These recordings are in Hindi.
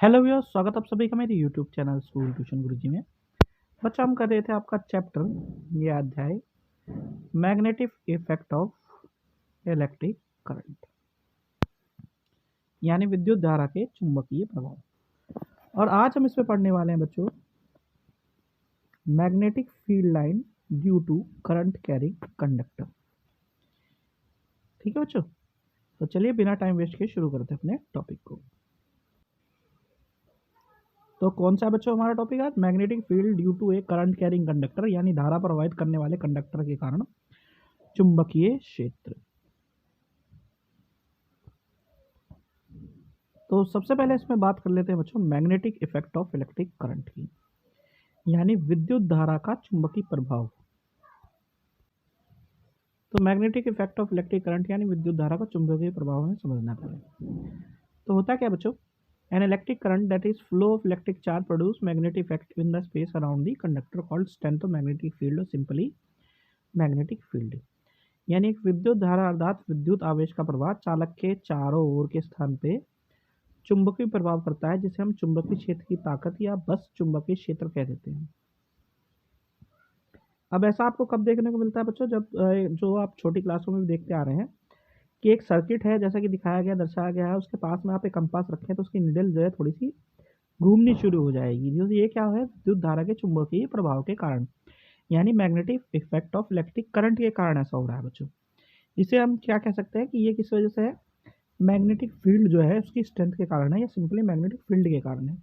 हेलो व्यूअर्स, स्वागत आप सभी का मेरे यूट्यूब चैनल स्कूल ट्यूशन गुरुजी में। बच्चा हम कर रहे थे आपका चैप्टर, ये अध्याय magnetic effect of electric current, यानी विद्युत धारा के चुंबकीय प्रभाव। और आज हम इसमें पढ़ने वाले हैं बच्चों magnetic field line due to current carrying conductor. ठीक है बच्चों, तो चलिए बिना टाइम वेस्ट किए शुरू करते हैं अपने टॉपिक को। तो कौन सा बच्चों हमारा टॉपिक है? Magnetic field due to a current carrying conductor, यानी धारा प्रवाहित करने वाले कंडक्टर के कारण चुंबकीय क्षेत्र। तो सबसे पहले इसमें बात कर लेते हैं बच्चों magnetic effect of electric current की, यानी विद्युत धारा का चुंबकीय प्रभाव। तो magnetic effect of electric current यानी विद्युत धारा का चुंबकीय प्रभाव हमें समझना पड़ेगा। तो होता क्या बच्चों? An electric current that is flow of electric charge produce magnetic effect in the space around the conductor called strength of magnetic field और सिंपली मैग्नेटिक फील्ड। यानी एक विद्युत धारा अर्थात विद्युत आवेश का प्रवाह चालक के चारों ओर के स्थान पे चुंबकीय प्रभाव करता है, जिसे हम चुंबकीय क्षेत्र की ताकत या बस चुंबकीय क्षेत्र कह देते हैं। अब ऐसा आपको कब देखने को मिलता है बच्चों? जब जो आप छोटी क्लासों में भी देखते आ रहे हैं कि एक सर्किट है, जैसा कि दिखाया गया दर्शाया गया है, उसके पास में आप एक कंपास रखें तो उसकी निडल जो है थोड़ी सी घूमनी शुरू हो जाएगी। जो ये क्या है? विद्युत धारा के चुंबकीय प्रभाव के कारण, यानी magnetic effect of electric current के कारण ऐसा हो रहा है बच्चों। इसे हम क्या कह सकते हैं कि ये किस वजह से है? मैग्नेटिक फील्ड जो है उसकी स्ट्रेंथ के कारण है, या सिंपली मैग्नेटिक फील्ड के कारण है।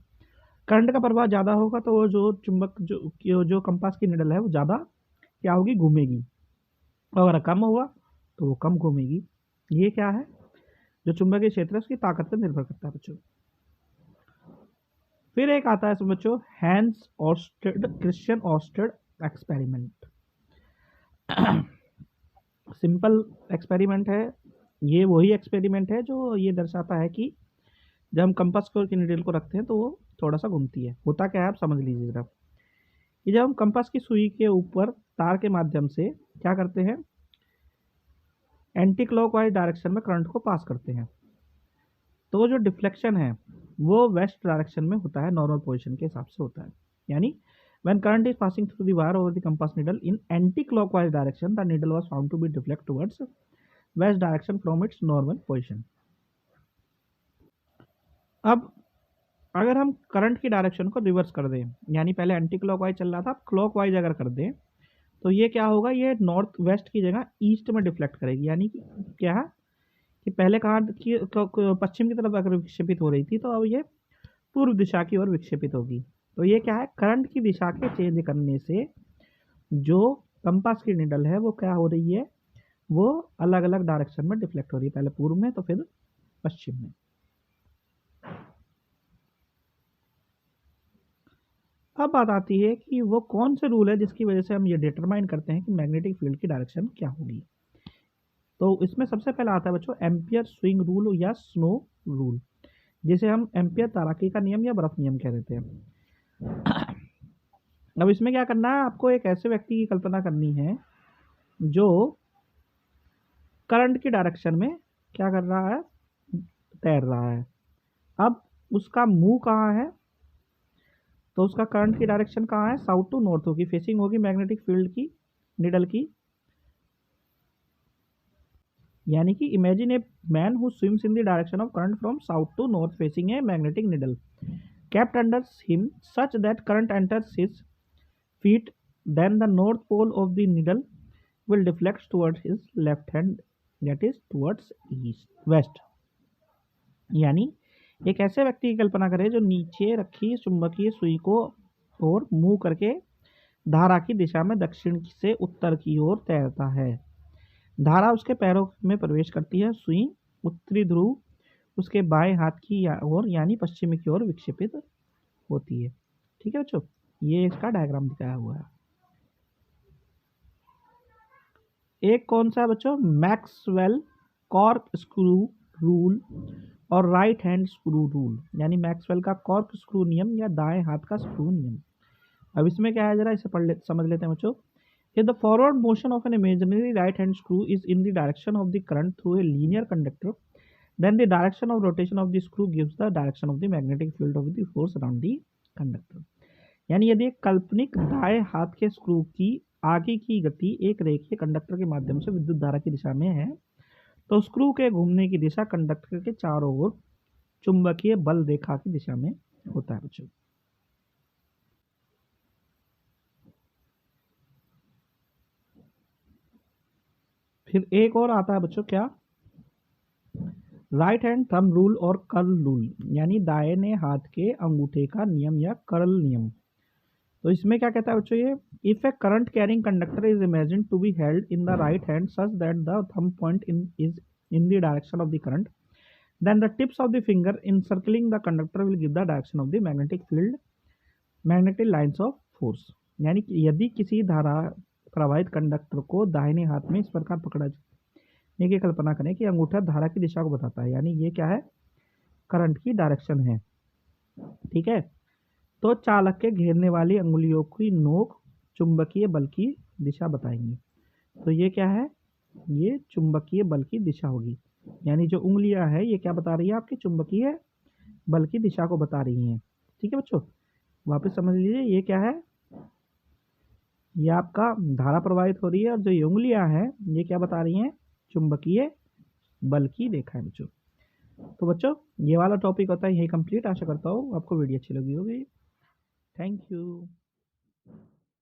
करंट का प्रवाह ज़्यादा होगा तो वो जो चुंबक जो कंपास की निडल है वो ज़्यादा क्या होगी? घूमेगी। और अगर कम होगा तो वो कम घूमेगी। ये क्या है? जो चुंबकीय क्षेत्र है उसकी ताकत पर निर्भर करता है बच्चों। फिर एक आता है बच्चों Hans Oersted Christian Oersted experiment. Simple experiment है। ये वही एक्सपेरिमेंट है जो ये दर्शाता है कि जब हम कंपास की निडल को रखते हैं तो वो थोड़ा सा घूमती है। होता क्या है आप समझ लीजिए जरा। कि जब हम कंपास की सुई के ऊपर तार के माध्यम से क्या करते हैं? एंटी क्लॉकवाइज डायरेक्शन में करंट को पास करते हैं, तो वो जो डिफ्लेक्शन है वो वेस्ट डायरेक्शन में होता है, नॉर्मल पोजीशन के हिसाब से होता है। यानी when current is passing through the wire over the compass needle in anti-clockwise direction, the needle was found to be deflect towards west direction from its normal position. अब अगर हम करंट की डायरेक्शन को रिवर्स कर दें, यानी पहले एंटी क्लॉकवाइज चल रहा था, अब क्लॉकवाइज अगर कर दें तो ये क्या होगा? ये नॉर्थ वेस्ट की जगह ईस्ट में डिफ्लेक्ट करेगी। यानी कि क्या है कि पहले कहाँ की पश्चिम की तरफ अगर विक्षेपित हो रही थी, तो अब ये पूर्व दिशा की ओर विक्षेपित होगी। तो ये क्या है? करंट की दिशा के चेंज करने से जो कंपास की निडल है वो क्या हो रही है? वो अलग अलग डायरेक्शन में डिफ्लेक्ट हो रही है, पहले पूर्व में तो फिर पश्चिम में। अब बात आती है कि वो कौन से रूल है जिसकी वजह से हम ये डिटरमाइन करते हैं कि मैग्नेटिक फील्ड की डायरेक्शन क्या होगी। तो इसमें सबसे पहला आता है बच्चों एम्पियर स्विंग रूल या स्नो रूल, जिसे हम एम्पियर तैराकी का नियम या बर्फ नियम कह देते हैं। अब इसमें क्या करना है? आपको एक ऐसे व्यक्ति की कल्पना करनी है जो करंट की डायरेक्शन में क्या कर रहा है? तैर रहा है। अब उसका मुंह कहाँ है? तो उसका करंट की डायरेक्शन कहाँ है? साउथ टू नॉर्थ होगी, फेसिंग होगी मैग्नेटिक फील्ड की निडल की। यानी कि imagine a man who swims in the direction of current from south to north facing a magnetic needle kept under him such that current enters his feet, then the north pole of the needle will deflect towards his left hand, that is towards west. यानी एक ऐसे व्यक्ति की कल्पना करें जो नीचे रखी चुंबकीय सुई को और मुंह करके धारा की दिशा में दक्षिण से उत्तर की ओर तैरता है। धारा उसके पैरों में प्रवेश करती है, सुई उत्तरी ध्रुव उसके बाएं हाथ की ओर यानी पश्चिमी की ओर विक्षेपित होती है। ठीक है बच्चों, ये इसका डायग्राम दिखाया हुआ है। एक कौन सा बच्चों? मैक्सवेल कॉर्क स्क्रू रूल और राइट हैंड स्क्रू रूल, यानी मैक्सवेल का कॉर्क स्क्रू नियम या दाएं हाथ का स्क्रू नियम। अब इसमें क्या है जरा इसे समझ लेते हैं बच्चों। If the forward motion of an imaginary right hand screw is in the direction of the current through a linear conductor, then the direction of rotation of the screw gives the direction of the magnetic field of the force around the conductor. यानी यदि एक काल्पनिक दाएं हाथ के स्क्रू की आगे की गति एक रेखीय कंडक्टर के माध्यम से विद्युत धारा की दिशा में है, तो स्क्रू के घूमने की दिशा कंडक्टर के चारों ओर चुंबकीय बल रेखा की दिशा में होता है बच्चों। फिर एक और आता है बच्चों, क्या? राइट हैंड थंब रूल और कर्ल रूल, यानी दाहिने हाथ के अंगूठे का नियम या कर्ल नियम। तो इसमें क्या कहता है बच्चों ये, if a current carrying conductor is imagine to be held in the right hand such that the thumb point is in the direction of the current, then the tips of the finger encircling the conductor will give the direction of the magnetic field, magnetic lines of force। यानी कि यदि किसी धारा प्रवाहित कंडक्टर को दाहिने हाथ में इस प्रकार पकड़ा जाए कि कल्पना करें कि अंगूठा धारा की दिशा को बताता है, यानी ये क्या है, करंट की डायरेक्शन है, ठीक है। तो चालक के घेरने वाली अंगुलियों की नोक चुंबकीय बल की दिशा बताएंगी। तो ये क्या है, ये चुंबकीय बल की दिशा होगी, यानी जो उंगलियां है ये क्या बता रही है, आपकी चुंबकीय बल की दिशा को बता रही हैं। ठीक है बच्चों, वापस समझ लीजिए, ये क्या है, ये आपका धारा प्रवाहित हो रही है और जो ये उंगलियां हैं ये क्या बता रही हैं, चुंबकीय बल की रेखा है बच्चों। तो बच्चों ये वाला टॉपिक होता है यही कंप्लीट। आशा करता हूँ आपको वीडियो अच्छी लगी होगी। Thank you.